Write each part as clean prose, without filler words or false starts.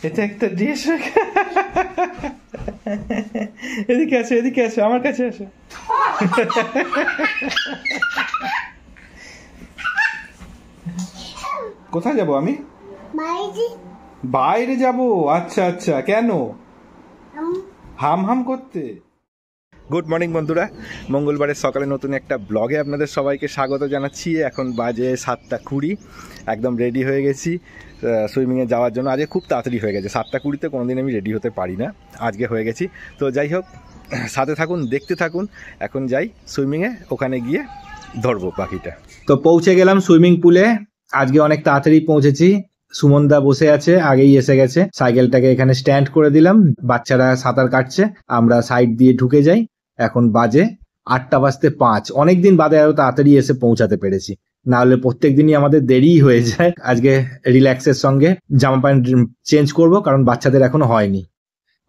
এটা একটা ডিশ। এদিকে আসো, এদিকে আসো, আমার কাছে আসো। কোথায় যাব আমি? বাইরে যাব। আচ্ছা আচ্ছা, কেন? হাম হাম করতে। গুড মর্নিং বন্ধুরা, মঙ্গলবারের সকালে নতুন একটা ব্লগে আপনাদের সবাইকে স্বাগত জানাচ্ছি। এখন বাজে 7:20, একদম রেডি হয়ে গেছি সুইমিংয়ে যাওয়ার জন্য। আজকে খুব তাড়াতাড়ি হয়ে গেছে, 7:20-তে কোনোদিন আমি রেডি হতে পারি না, আজকে হয়ে গেছি। তো যাই হোক, সাথে থাকুন, দেখতে থাকুন। এখন যাই সুইমিংয়ে, ওখানে গিয়ে ধরবো পাখিটা। তো পৌঁছে গেলাম সুইমিং পুলে, আজকে অনেক তাড়াতাড়ি পৌঁছেছি। সুমনদা বসে আছে, আগেই এসে গেছে। সাইকেলটাকে এখানে স্ট্যান্ড করে দিলাম, বাচ্চারা সাঁতার কাটছে, আমরা সাইড দিয়ে ঢুকে যাই। এখন বাজে 8:05, অনেকদিন বাদে আরো তাড়াতাড়ি এসে পৌঁছাতে পেরেছি, না হলে প্রত্যেক দিনই আমাদের দেরি হয়ে যায়। আজকে রিল্যাক্সের সঙ্গে জামা প্যান্ট চেঞ্জ করব, কারণ বাচ্চাদের এখনো হয়নি।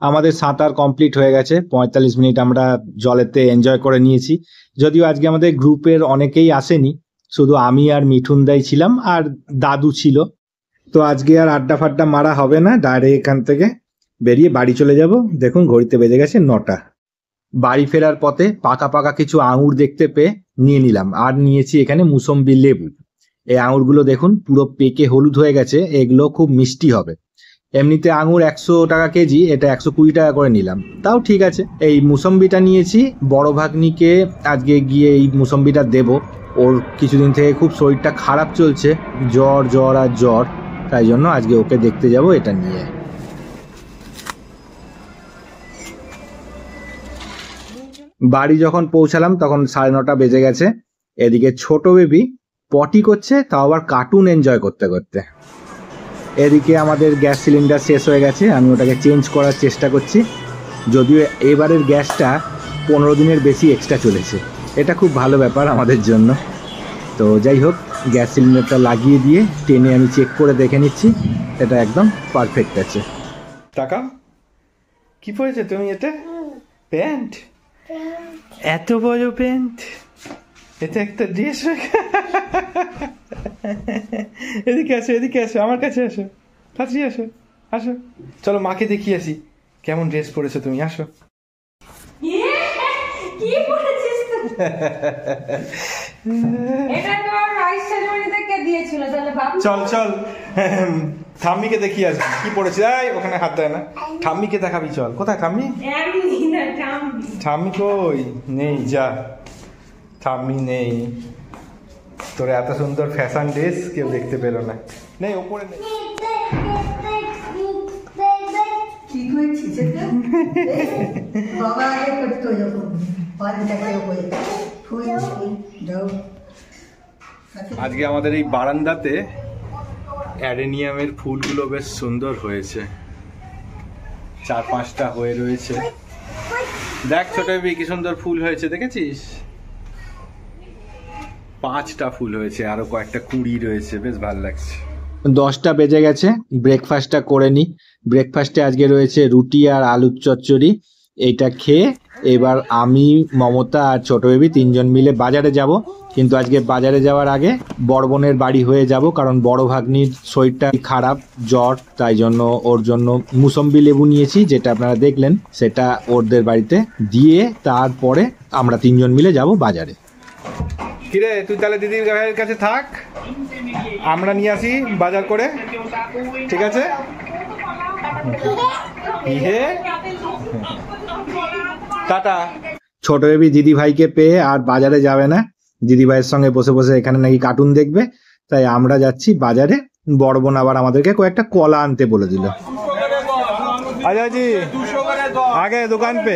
আমাদের সাঁতার কমপ্লিট হয়ে গেছে, 45 মিনিট আমরা জলেতে এনজয় করে নিয়েছি। যদিও আজকে আমাদের গ্রুপের অনেকেই আসেনি, শুধু আমি আর মিঠুন দাই ছিলাম, আর দাদু ছিল। তো আজকে আর আড্ডা ফাড্ডা মারা হবে না, ডাইরেক্ট এখান থেকে বেরিয়ে বাড়ি চলে যাব। দেখুন ঘড়িতে বেজে গেছে 9টা। বাড়ি ফেরার পথে পাকা পাকা কিছু আঙুর দেখতে পেয়ে নিয়ে নিলাম, আর নিয়েছি এখানে মুসম্বি লেবু। এই আঙুরগুলো দেখুন পুরো পেকে হলুদ হয়ে গেছে, এগুলো খুব মিষ্টি হবে। এমনিতে আঙুর 100 টাকা কেজি, এটা 120 টাকা করে নিলাম, তাও ঠিক আছে। এই মুসম্বিটা নিয়েছি, বড় ভাগ্নিকে আজকে গিয়ে এই মুসম্বিটা দেব। ওর কিছুদিন থেকে খুব শরীরটা খারাপ চলছে, জ্বর জ্বর আর জ্বর, তাই জন্য আজকে ওকে দেখতে যাব এটা নিয়ে। বাড়ি যখন পৌঁছালাম তখন 9:30 বেজে গেছে। এদিকে ছোট বেবি পটি করছে, তাও আবার কার্টুন এনজয় করতে করতে। এদিকে আমাদের গ্যাস সিলিন্ডার শেষ হয়ে গেছে, আমি ওটাকে চেঞ্জ করার চেষ্টা করছি। যদিও এবারের গ্যাসটা 15 দিনের বেশি এক্সট্রা চলেছে, এটা খুব ভালো ব্যাপার আমাদের জন্য। তো যাই হোক, গ্যাস সিলিন্ডারটা লাগিয়ে দিয়ে টেনে আমি চেক করে দেখে নিচ্ছি, এটা একদম পারফেক্ট আছে। টাকা কি পড়েছে তুমি? এটা প্যান্ট, এত বড় প্যান্ট, এটা একটা ড্রেস। এদিকে আসো, এদিকে আসো, আমার কাছে আসো, তাড়াতাড়ি আসো, আসো, চলো মাকে দেখিয়ে আসি কেমন ড্রেস পরেছো তুমি। আসো। চল চল, ঠাম্মিকে দেখিয়ে আসবি কি পড়েছে। ওখানে হাত দেয় না, ঠাম্মিকে দেখাবি, চল। কোথায় ঠাম্মি? ঠাম্মি কই? নেই, যা, ঠাম্মি নেই। তোর এত সুন্দর ফ্যাশন ড্রেস কেউ দেখতে পেল না। নেই, ওপরে নেই। আজকে আমাদের এই বারান্দাতে অ্যাডেনিয়ামের ফুলগুলো বেশ সুন্দর হয়েছে, 4-5টা হয়ে রয়েছে। দেখ ছোট বেবি, কি সুন্দর ফুল হয়েছে, দেখেছিস? 5টা ফুল হয়েছে, আরো কয়েকটা কুঁড়ি রয়েছে, বেশ ভালো লাগছে। 10টা বেজে গেছে, ব্রেকফাস্টটা করে নি। ব্রেকফাস্টে আজকে রয়েছে রুটি আর আলুর চচ্চড়ি। এইটা খেয়ে এবার আমি, মমতা আর ছোট বেবি 3জন মিলে বাজারে যাব। কিন্তু আজকে বাজারে যাওয়ার আগে বড় বোনের বাড়ি হয়ে যাব, কারণ বড় ভাগ্নির শরীরটা খারাপ, জ্বর, তাই জন্য ওর জন্য মুসম্বি লেবু নিয়েছি, যেটা আপনারা দেখলেন, সেটা ওদের বাড়িতে দিয়ে তারপরে আমরা 3জন মিলে যাব বাজারে। কিরে, তুই তাহলে দিদির ভাইয়ের কাছে থাক, আমরা নিয়ে আসি বাজার করে, ঠিক আছে? টাটা। ছোট বেবি দিদি ভাইকে পেয়ে আর বাজারে যাবে না, দিদি ভাইয়ের সঙ্গে বসে বসে এখানে নাকি কার্টুন দেখবে, তাই আমরা যাচ্ছি বাজারে। বড় বোন আবার আমাদেরকে কয়েকটা কলা আনতে বলে দিল। আচ্ছা জি, आगे दुकान पे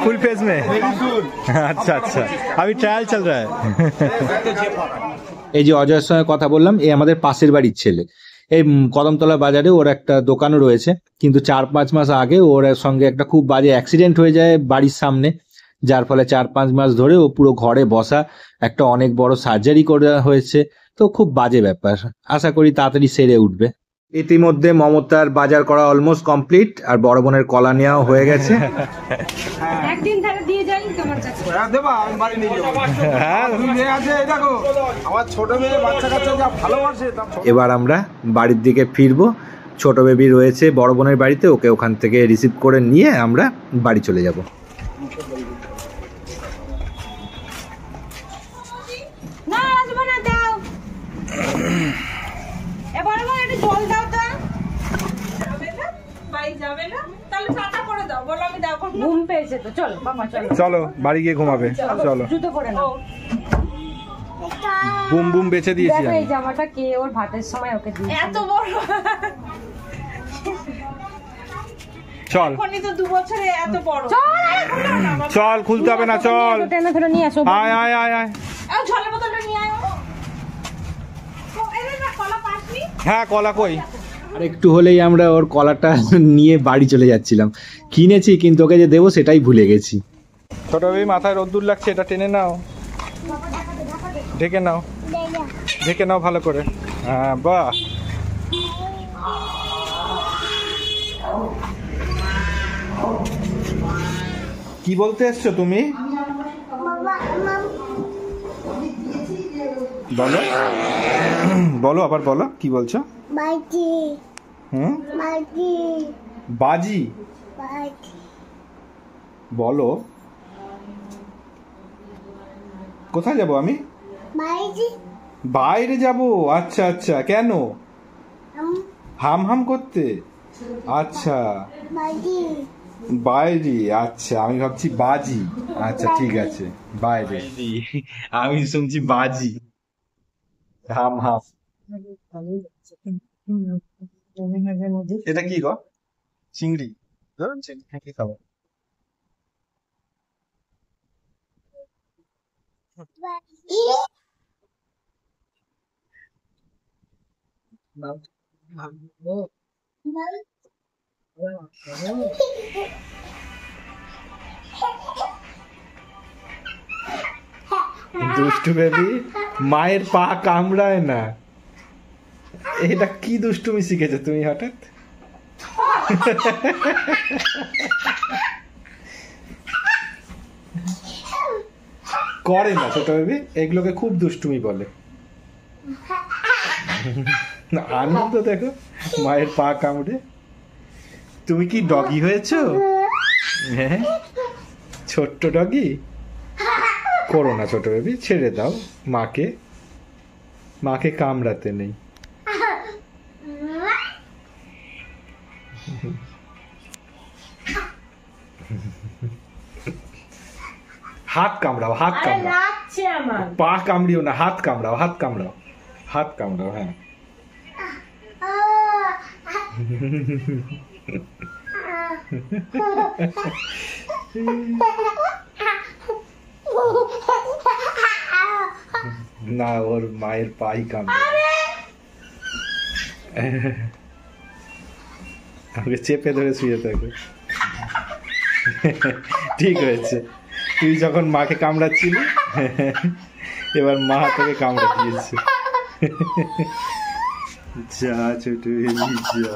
फुल पेज में। अच्छा अच्छा, अभी ट्रायल चल रहा है। এই যে অজয়ের সঙ্গে কথা বললাম, এই আমাদের পাশের বাড়ির ছেলে। এই কদমতলা বাজারে ওর একটা দোকানও রয়েছে, কিন্তু 4-5 মাস আগে ওর সঙ্গে একটা খুব বাজে অ্যাক্সিডেন্ট হয়ে যায় বাড়ির সামনে, যার ফলে 4-5 মাস ধরে ও পুরো ঘরে বসা, একটা অনেক বড় সার্জারি করা হয়েছে। তো খুব বাজে ব্যাপার, আশা করি তাড়াতাড়ি সেরে উঠবে। ইতিমধ্যে মমতার বাজার করা অলমোস্ট কমপ্লিট, আর বড় বোনের কলা নেওয়াও হয়ে গেছে। একদিন ধরে দিয়ে যাই তোমার কাছে। হ্যাঁ দেবা, আমি বাড়ি নিয়ে যাব। হ্যাঁ মেয়ে আছে, এই দেখো আমার ছোট মেয়ে, বাচ্চা কাচ্চা যা ভালোবাসে। এবার আমরা বাড়ির দিকে ফিরবো, ছোট বেবি রয়েছে বড় বোনের বাড়িতে, ওকে ওখান থেকে রিসিভ করে নিয়ে আমরা বাড়ি চলে যাব। না আসবো না, দাও এবার একটু জল দাও তো। ঘুম পেয়েছে তো, চলো বাবা চলো। চলো বাড়ি গিয়ে ঘুমাবে, চলো। জুতো পরে নাও। বুম বুম বেঁচে দিয়েছি দেখো আমি। এই জামাটা কে ওর ভাতের সময় ওকে দিয়েছে। এত বড় চল এখনই তো 2 বছরে এত বড়। চল চল, খুলতে হবে না, চল। টেনে ধরে নিয়ে আসো। আয় আয় আয় আয়। ঝোলের বোতলটা নিয়ে আয়। এই না কলা পাসনি? হ্যাঁ কলা কই? আর একটু হলেই আমরা ওর কলাটা নিয়ে বাড়ি চলে যাচ্ছিলাম। কিনেছি কিন্তু ওকে যে দেবো সেটাই ভুলে গেছি। ছোট বেবি মাথায় রোদ্দুর লাগছে, এটা টেনে নাও, ঢেকে নাও, ঢেকে নাও ভালো করে। হ্যাঁ বাহ, কি বলতে এসছো তুমি? বলো বলো, আবার বলো, কি বলছো? বাজি হুম, বাজি বাজি বাজি বলো। কোথায় যাব আমি? বাজি বাইরে যাব। আচ্ছা আচ্ছা, কেন? হাম হাম করতে? আচ্ছা বাজি বাইরে, আচ্ছা আমি ভাবছি বাজি। আচ্ছা ঠিক আছে, বাইরে। আমি শুনছি বাজি। হাম হাম, এটা কি গো? চিংড়ি? চিংড়ি খাবো। দুষ্টু বেবি মায়ের পা কামড়ায় না। এটা কি দুষ্টুমি শিখেছো তুমি হঠাৎ? করে না ছোট বেবি, এগুলোকে খুব দুষ্টুমি বলে। আনন্দ দেখো মায়ের পা কামড়ে। তুমি কি ডগি হয়েছো? হ্যাঁ, ছোট্ট ডগি। করো না ছোট বেবি, ছেড়ে দাও মাকে, মাকে কামড়াতে নেই। হাত কামড়াও, হাত কামড়াও, লাগছে আমার। পা কামড়িও না, হাত কামড়াও, হাত কামড়াও, হাত কামড়াও। হ্যাঁ না, ওর মায়ের পাই কামড়ে। আমাকে চেপে ধরে শুয়ে থাকো। ঠিক হয়েছে, তুই যখন মাকে কামড়াচ্ছিলি এবার মা তোকে কামড়ে দিয়েছে। যা ছোট বেবি যা,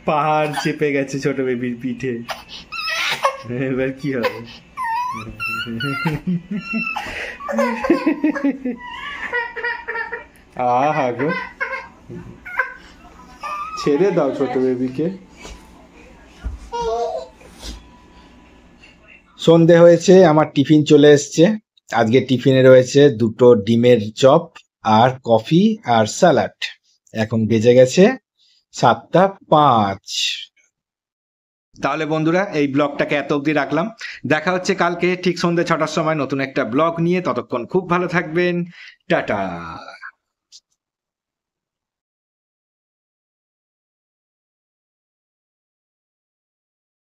পাহাড় চেপে গেছে ছোট বেবির পিঠে। এবার কি হবে? আহা গো, ছেড়ে দাও ছোট বেবিকে। সন্ধে হয়েছে, আমার টিফিন চলে এসছে। আজকে টিফিনে রয়েছে 2টো ডিমের চপ আর কফি আর স্যালাড। এখন বেজে গেছে 7:05। তাহলে বন্ধুরা এই ব্লগটাকে এত অবধি রাখলাম। দেখা হচ্ছে কালকে ঠিক সন্ধ্যে 6টার সময় নতুন একটা ব্লগ নিয়ে। ততক্ষণ খুব ভালো থাকবেন, টাটা।